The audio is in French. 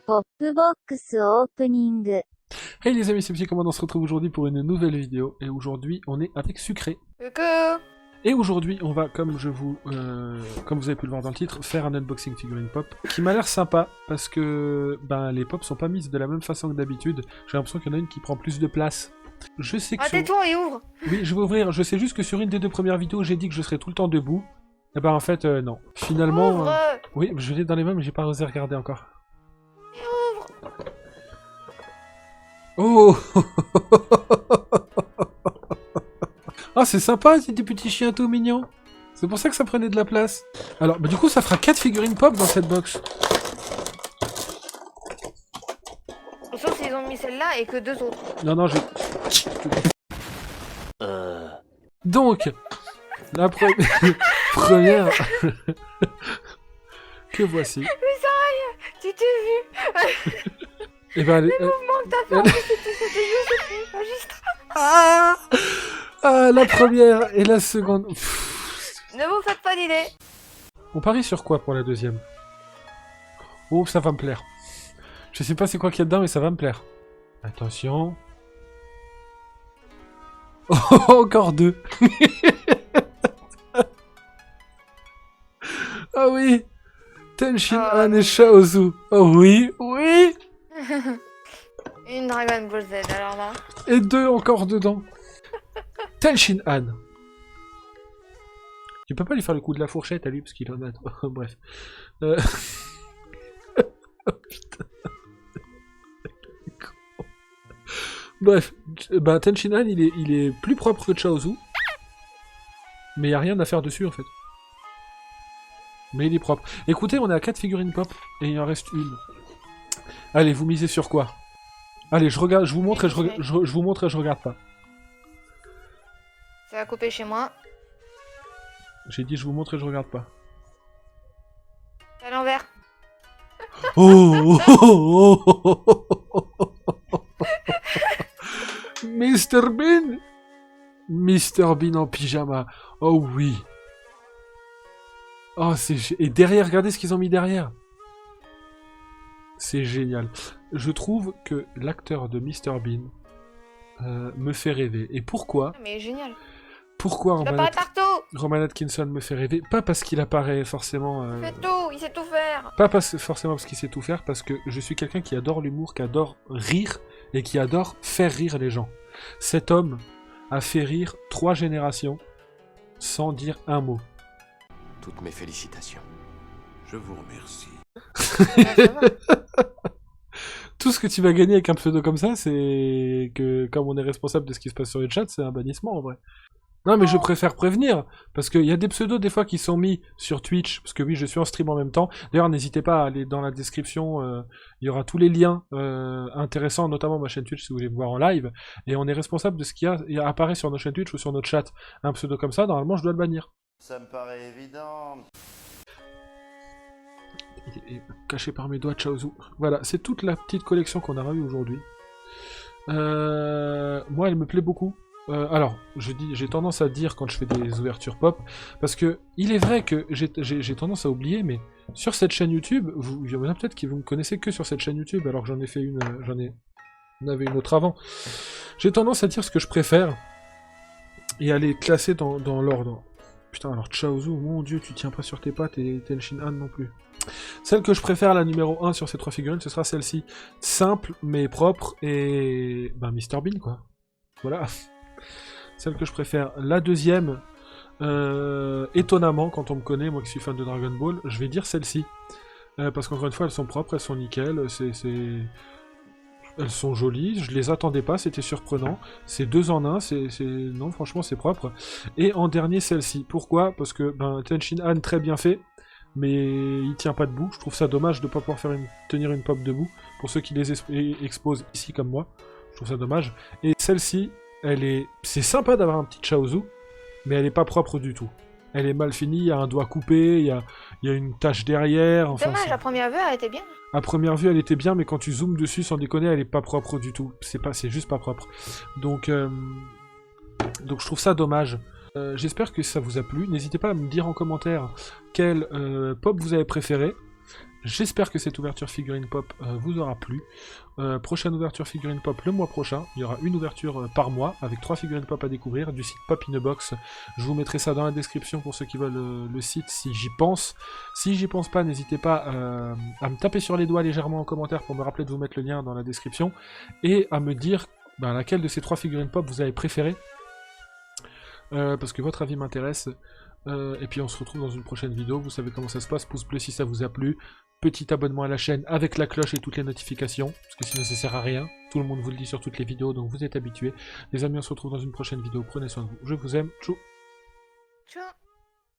Popbox Opening. Hey les amis, c'est Petit Commande, on se retrouve aujourd'hui pour une nouvelle vidéo, et aujourd'hui on est avec Sucré. Coucou. Et aujourd'hui on va, comme vous avez pu le voir dans le titre, faire un unboxing figurine pop, qui m'a l'air sympa, parce que les pops sont pas mises de la même façon que d'habitude. J'ai l'impression qu'il y en a une qui prend plus de place. Je sais que Tais-toi et ouvre. Oui, je vais ouvrir, je sais juste que sur une des deux premières vidéos, j'ai dit que je serais tout le temps debout. Et en fait, non. Finalement... Ouvre. Oui, je l'ai dans les mains, mais j'ai pas osé regarder encore. Ouvre. Oh. Ah, c'est sympa, c'est des petits chiens tout mignons. C'est pour ça que ça prenait de la place. Alors, du coup, ça fera 4 figurines pop dans cette box. Sauf s'ils ont mis celle-là et que 2 autres. Non, j'ai... Donc, la première... que voici. Mais sérieux, tu t'es vu. Et ben, Les mouvements que t'as fait, c'était juste magistral. La première et la seconde. Ne vous faites pas d'idée. On parie sur quoi pour la deuxième? Oh, ça va me plaire. Je sais pas c'est quoi qu'il y a dedans, mais ça va me plaire. Attention. Oh, encore 2. Ah oui. Tenshinhan et Chaozu. Oh oui, oui. Une Dragon Ball Z, alors là. Et 2 encore dedans. Tenshinhan. Tu peux pas lui faire le coup de la fourchette à lui, parce qu'il en a... Bref. Bref, Tenshinhan, il est plus propre que Chaozu. Mais il n'y a rien à faire dessus, en fait. Mais il est propre. Écoutez, on est à 4 figurines pop, et il en reste une. Allez, vous misez sur quoi? Allez, je regarde, je vous montre et je vous montre et je regarde pas. Ça va couper chez moi. J'ai dit je vous montre et je regarde pas. À l'envers. Oh, Mr Bean. Mr Bean en pyjama. Oh oui. Oh, et derrière, regardez ce qu'ils ont mis derrière. C'est génial. Je trouve que l'acteur de Mr Bean me fait rêver. Et pourquoi? Mais génial. Pourquoi Il apparaît partout. Rowan Atkinson me fait rêver? Pas parce qu'il apparaît forcément... Il fait tout, il sait tout faire. Pas forcément parce qu'il sait tout faire, parce que je suis quelqu'un qui adore l'humour, qui adore rire, et qui adore faire rire les gens. Cet homme a fait rire 3 générations, sans dire un mot. Toutes mes félicitations. Je vous remercie. Tout ce que tu vas gagner avec un pseudo comme ça, c'est que, comme on est responsable de ce qui se passe sur le chat, c'est un bannissement en vrai. Non mais je préfère prévenir, parce qu'il y a des pseudos des fois qui sont mis sur Twitch, parce que oui je suis en stream en même temps. D'ailleurs n'hésitez pas à aller dans la description, il y aura tous les liens intéressants, notamment ma chaîne Twitch si vous voulez me voir en live. Et on est responsable de ce qui apparaît sur nos chaînes Twitch ou sur notre chat. Un pseudo comme ça, normalement je dois le bannir. Ça me paraît évident. Il est caché par mes doigts, Chaozu. Voilà, c'est toute la petite collection qu'on a eue aujourd'hui. Moi elle me plaît beaucoup. Alors, j'ai tendance à dire quand je fais des ouvertures pop, parce que il est vrai que j'ai tendance à oublier, mais sur cette chaîne YouTube, il y en a peut-être qui vous me connaissez que sur cette chaîne YouTube, alors que j'en ai fait une, j'en avais une autre avant. J'ai tendance à dire ce que je préfère, et à les classer dans l'ordre. Putain, alors Chaozu, mon dieu, tu tiens pas sur tes pattes, et Tenshinhan non plus. Celle que je préfère, la numéro 1 sur ces 3 figurines, ce sera celle-ci. Simple, mais propre, et... Mr Bean, quoi. Voilà. Celle que je préfère. La deuxième, étonnamment, quand on me connaît, moi qui suis fan de Dragon Ball, je vais dire celle-ci. Parce qu'encore une fois, elles sont propres, elles sont nickel, elles sont jolies, je les attendais pas, c'était surprenant. C'est 2 en 1, non, franchement, c'est propre. Et en dernier, celle-ci. Pourquoi? Parce que, Tenshinhan, très bien fait, mais il tient pas debout. Je trouve ça dommage de pas pouvoir tenir une pop debout. Pour ceux qui les exposent ici comme moi, je trouve ça dommage. Et celle-ci, c'est sympa d'avoir un petit Chaozu, mais elle est pas propre du tout. Elle est mal finie, il y a un doigt coupé, il y a une tache derrière. Enfin, dommage, à première vue, elle était bien. À première vue, elle était bien, mais quand tu zoomes dessus, sans déconner, elle est pas propre du tout. C'est juste pas propre. Donc je trouve ça dommage. J'espère que ça vous a plu. N'hésitez pas à me dire en commentaire quel pop vous avez préféré. J'espère que cette ouverture figurine pop vous aura plu. Prochaine ouverture figurine pop le mois prochain. Il y aura une ouverture par mois avec 3 figurines pop à découvrir du site Pop in a Box. Je vous mettrai ça dans la description pour ceux qui veulent le site si j'y pense. Si j'y pense pas, n'hésitez pas à me taper sur les doigts légèrement en commentaire pour me rappeler de vous mettre le lien dans la description et à me dire laquelle de ces 3 figurines pop vous avez préféré. Parce que votre avis m'intéresse. Et puis on se retrouve dans une prochaine vidéo. Vous savez comment ça se passe. Pouce bleu si ça vous a plu. Petit abonnement à la chaîne avec la cloche et toutes les notifications. Parce que sinon ça sert à rien. Tout le monde vous le dit sur toutes les vidéos. Donc vous êtes habitués. Les amis, on se retrouve dans une prochaine vidéo. Prenez soin de vous. Je vous aime. Tchou. Ciao.